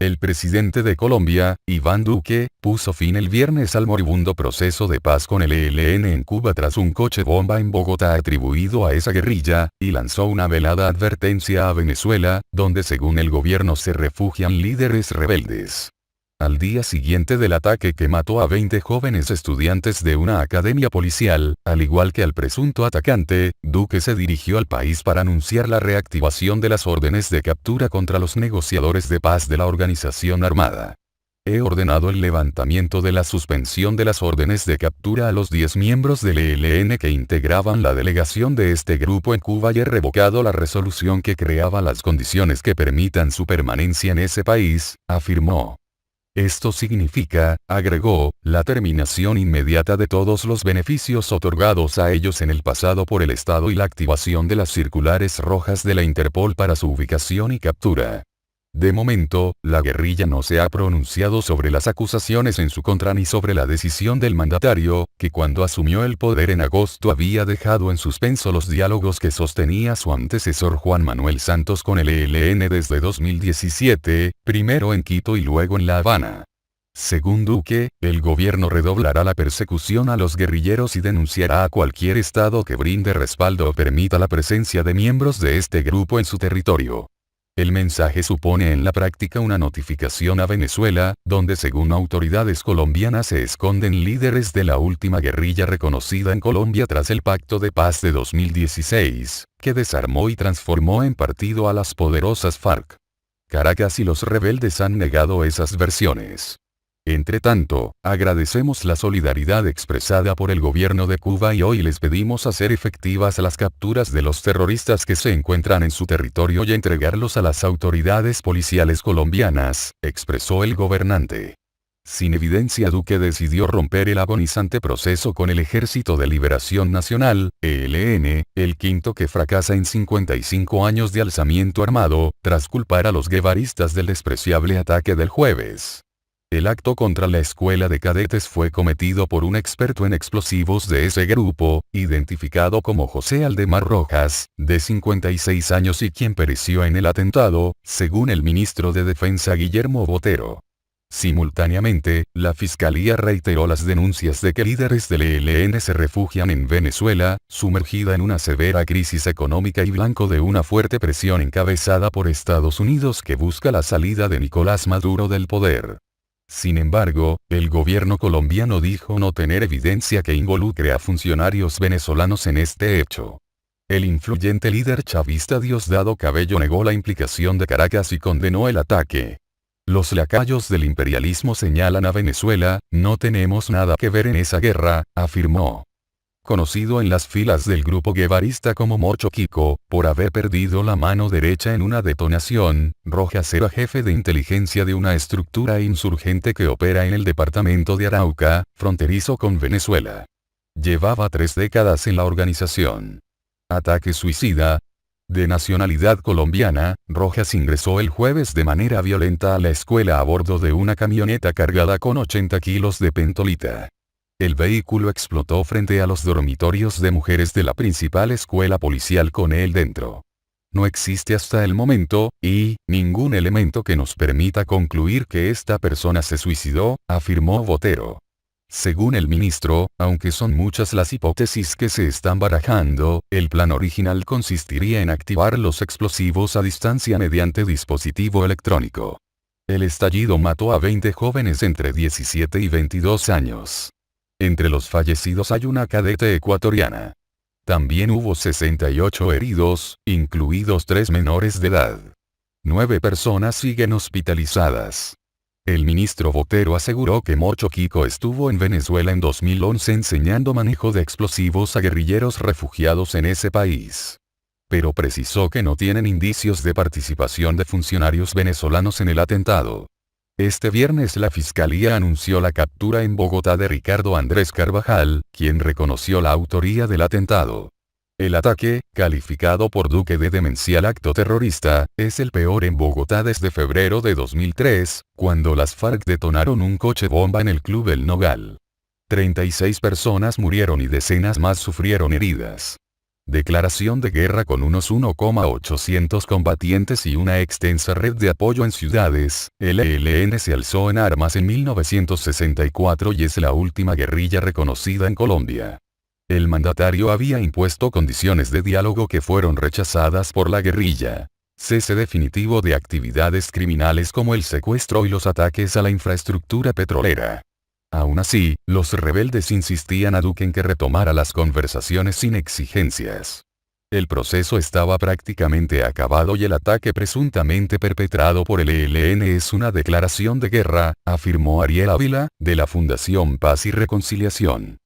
El presidente de Colombia, Iván Duque, puso fin el viernes al moribundo proceso de paz con el ELN en Cuba tras un coche bomba en Bogotá atribuido a esa guerrilla, y lanzó una velada advertencia a Venezuela, donde según el gobierno se refugian líderes rebeldes. Al día siguiente del ataque que mató a 20 jóvenes estudiantes de una academia policial, al igual que al presunto atacante, Duque se dirigió al país para anunciar la reactivación de las órdenes de captura contra los negociadores de paz de la organización armada. He ordenado el levantamiento de la suspensión de las órdenes de captura a los 10 miembros del ELN que integraban la delegación de este grupo en Cuba y he revocado la resolución que creaba las condiciones que permitan su permanencia en ese país, afirmó. Esto significa, agregó, la terminación inmediata de todos los beneficios otorgados a ellos en el pasado por el Estado y la activación de las circulares rojas de la Interpol para su ubicación y captura. De momento, la guerrilla no se ha pronunciado sobre las acusaciones en su contra ni sobre la decisión del mandatario, que cuando asumió el poder en agosto había dejado en suspenso los diálogos que sostenía su antecesor Juan Manuel Santos con el ELN desde 2017, primero en Quito y luego en La Habana. Según Duque, el gobierno redoblará la persecución a los guerrilleros y denunciará a cualquier estado que brinde respaldo o permita la presencia de miembros de este grupo en su territorio. El mensaje supone en la práctica una notificación a Venezuela, donde según autoridades colombianas se esconden líderes de la última guerrilla reconocida en Colombia tras el Pacto de Paz de 2016, que desarmó y transformó en partido a las poderosas FARC. Caracas y los rebeldes han negado esas versiones. Entre tanto, agradecemos la solidaridad expresada por el gobierno de Cuba y hoy les pedimos hacer efectivas las capturas de los terroristas que se encuentran en su territorio y entregarlos a las autoridades policiales colombianas, expresó el gobernante. Sin evidencia, Duque decidió romper el agonizante proceso con el Ejército de Liberación Nacional, ELN, el quinto que fracasa en 55 años de alzamiento armado, tras culpar a los guevaristas del despreciable ataque del jueves. El acto contra la escuela de cadetes fue cometido por un experto en explosivos de ese grupo, identificado como José Aldemar Rojas, de 56 años y quien pereció en el atentado, según el ministro de Defensa Guillermo Botero. Simultáneamente, la Fiscalía reiteró las denuncias de que líderes del ELN se refugian en Venezuela, sumergida en una severa crisis económica y blanco de una fuerte presión encabezada por Estados Unidos que busca la salida de Nicolás Maduro del poder. Sin embargo, el gobierno colombiano dijo no tener evidencia que involucre a funcionarios venezolanos en este hecho. El influyente líder chavista Diosdado Cabello negó la implicación de Caracas y condenó el ataque. Los lacayos del imperialismo señalan a Venezuela, no tenemos nada que ver en esa guerra, afirmó. Conocido en las filas del grupo guevarista como Mocho Quico, por haber perdido la mano derecha en una detonación, Rojas era jefe de inteligencia de una estructura insurgente que opera en el departamento de Arauca, fronterizo con Venezuela. Llevaba 3 décadas en la organización. Ataque suicida. De nacionalidad colombiana, Rojas ingresó el jueves de manera violenta a la escuela a bordo de una camioneta cargada con 80 kilos de pentolita. El vehículo explotó frente a los dormitorios de mujeres de la principal escuela policial con él dentro. No existe hasta el momento, ningún elemento que nos permita concluir que esta persona se suicidó, afirmó Botero. Según el ministro, aunque son muchas las hipótesis que se están barajando, el plan original consistiría en activar los explosivos a distancia mediante dispositivo electrónico. El estallido mató a 20 jóvenes entre 17 y 22 años. Entre los fallecidos hay una cadete ecuatoriana. También hubo 68 heridos, incluidos 3 menores de edad. 9 personas siguen hospitalizadas. El ministro Botero aseguró que Mocho Quico estuvo en Venezuela en 2011 enseñando manejo de explosivos a guerrilleros refugiados en ese país. Pero precisó que no tienen indicios de participación de funcionarios venezolanos en el atentado. Este viernes la Fiscalía anunció la captura en Bogotá de Ricardo Andrés Carvajal, quien reconoció la autoría del atentado. El ataque, calificado por Duque de demencial acto terrorista, es el peor en Bogotá desde febrero de 2003, cuando las FARC detonaron un coche bomba en el Club El Nogal. 36 personas murieron y decenas más sufrieron heridas. Declaración de guerra con unos 1,800 combatientes y una extensa red de apoyo en ciudades. El ELN se alzó en armas en 1964 y es la última guerrilla reconocida en Colombia. El mandatario había impuesto condiciones de diálogo que fueron rechazadas por la guerrilla. Cese definitivo de actividades criminales como el secuestro y los ataques a la infraestructura petrolera. Aún así, los rebeldes insistían a Duque en que retomara las conversaciones sin exigencias. El proceso estaba prácticamente acabado y el ataque presuntamente perpetrado por el ELN es una declaración de guerra, afirmó Ariel Ávila, de la Fundación Paz y Reconciliación.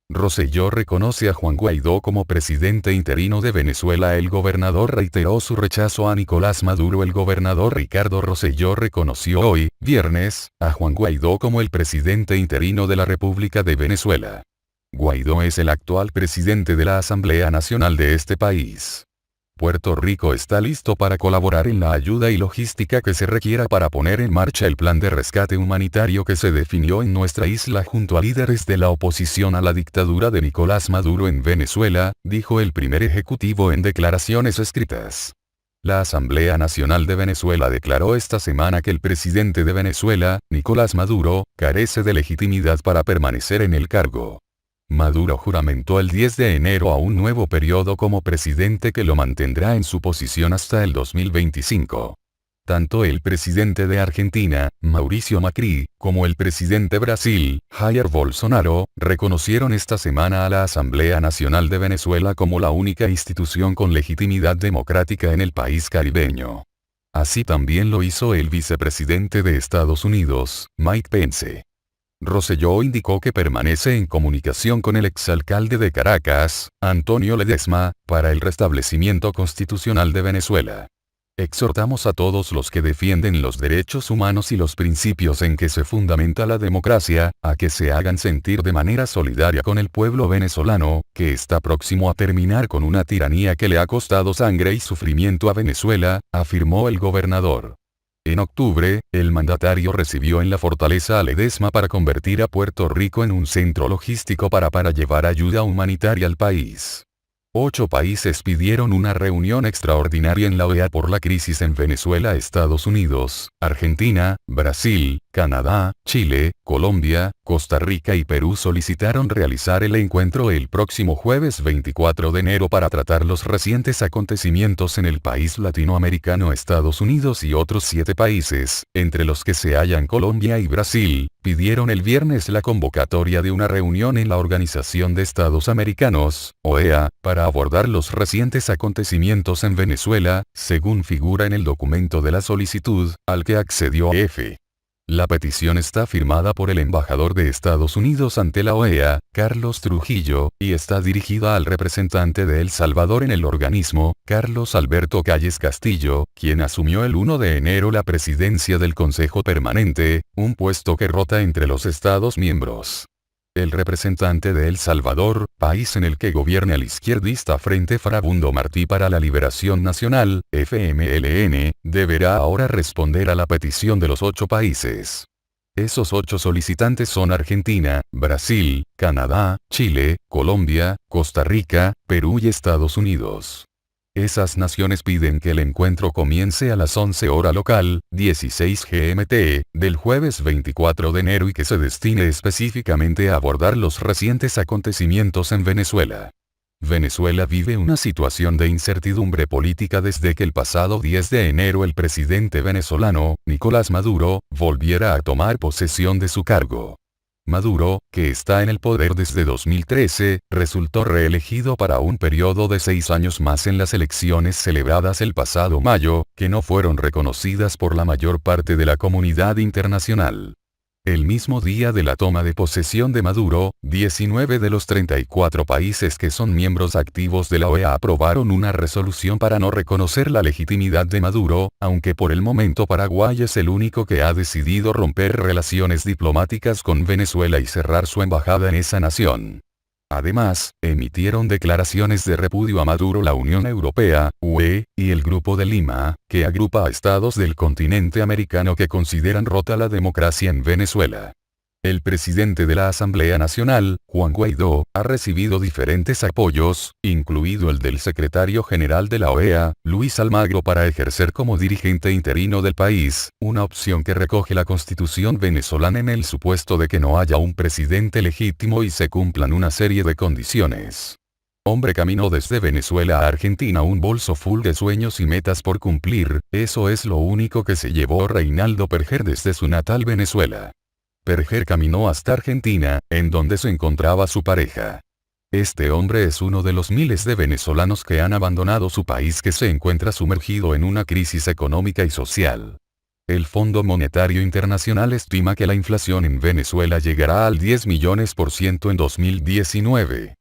Rosselló reconoce a Juan Guaidó como presidente interino de Venezuela. El gobernador reiteró su rechazo a Nicolás Maduro. El gobernador Ricardo Rosselló reconoció hoy, viernes, a Juan Guaidó como el presidente interino de la República de Venezuela. Guaidó es el actual presidente de la Asamblea Nacional de este país. Puerto Rico está listo para colaborar en la ayuda y logística que se requiera para poner en marcha el plan de rescate humanitario que se definió en nuestra isla junto a líderes de la oposición a la dictadura de Nicolás Maduro en Venezuela, dijo el primer ejecutivo en declaraciones escritas. La Asamblea Nacional de Venezuela declaró esta semana que el presidente de Venezuela, Nicolás Maduro, carece de legitimidad para permanecer en el cargo. Maduro juramentó el 10 de enero a un nuevo periodo como presidente que lo mantendrá en su posición hasta el 2025. Tanto el presidente de Argentina, Mauricio Macri, como el presidente de Brasil, Jair Bolsonaro, reconocieron esta semana a la Asamblea Nacional de Venezuela como la única institución con legitimidad democrática en el país caribeño. Así también lo hizo el vicepresidente de Estados Unidos, Mike Pence. Rosselló indicó que permanece en comunicación con el exalcalde de Caracas, Antonio Ledesma, para el restablecimiento constitucional de Venezuela. Exhortamos a todos los que defienden los derechos humanos y los principios en que se fundamenta la democracia, a que se hagan sentir de manera solidaria con el pueblo venezolano, que está próximo a terminar con una tiranía que le ha costado sangre y sufrimiento a Venezuela, afirmó el gobernador. En octubre, el mandatario recibió en la fortaleza a Ledesma para convertir a Puerto Rico en un centro logístico para llevar ayuda humanitaria al país. 8 países pidieron una reunión extraordinaria en la OEA por la crisis en Venezuela. Estados Unidos, Argentina, Brasil, Canadá, Chile, Colombia, Costa Rica y Perú solicitaron realizar el encuentro el próximo jueves 24 de enero para tratar los recientes acontecimientos en el país latinoamericano. Estados Unidos y otros 7 países, entre los que se hallan Colombia y Brasil, pidieron el viernes la convocatoria de una reunión en la Organización de Estados Americanos, OEA, para abordar los recientes acontecimientos en Venezuela, según figura en el documento de la solicitud, al que accedió F. La petición está firmada por el embajador de Estados Unidos ante la OEA, Carlos Trujillo, y está dirigida al representante de El Salvador en el organismo, Carlos Alberto Calles Castillo, quien asumió el 1 de enero la presidencia del Consejo Permanente, un puesto que rota entre los Estados miembros. El representante de El Salvador, país en el que gobierna el izquierdista Frente Farabundo Martí para la Liberación Nacional, FMLN, deberá ahora responder a la petición de los 8 países. Esos 8 solicitantes son Argentina, Brasil, Canadá, Chile, Colombia, Costa Rica, Perú y Estados Unidos. Esas naciones piden que el encuentro comience a las 11 hora local, 16 GMT, del jueves 24 de enero y que se destine específicamente a abordar los recientes acontecimientos en Venezuela. Venezuela vive una situación de incertidumbre política desde que el pasado 10 de enero el presidente venezolano, Nicolás Maduro, volviera a tomar posesión de su cargo. Maduro, que está en el poder desde 2013, resultó reelegido para un periodo de 6 años más en las elecciones celebradas el pasado mayo, que no fueron reconocidas por la mayor parte de la comunidad internacional. El mismo día de la toma de posesión de Maduro, 19 de los 34 países que son miembros activos de la OEA aprobaron una resolución para no reconocer la legitimidad de Maduro, aunque por el momento Paraguay es el único que ha decidido romper relaciones diplomáticas con Venezuela y cerrar su embajada en esa nación. Además, emitieron declaraciones de repudio a Maduro la Unión Europea, UE, y el Grupo de Lima, que agrupa a estados del continente americano que consideran rota la democracia en Venezuela. El presidente de la Asamblea Nacional, Juan Guaidó, ha recibido diferentes apoyos, incluido el del secretario general de la OEA, Luis Almagro, para ejercer como dirigente interino del país, una opción que recoge la constitución venezolana en el supuesto de que no haya un presidente legítimo y se cumplan una serie de condiciones. Hombre caminó desde Venezuela a Argentina un bolso full de sueños y metas por cumplir, eso es lo único que se llevó Reinaldo Perger desde su natal Venezuela. Perger caminó hasta Argentina, en donde se encontraba su pareja. Este hombre es uno de los miles de venezolanos que han abandonado su país, que se encuentra sumergido en una crisis económica y social. El Fondo Monetario Internacional estima que la inflación en Venezuela llegará al 10 millones % en 2019.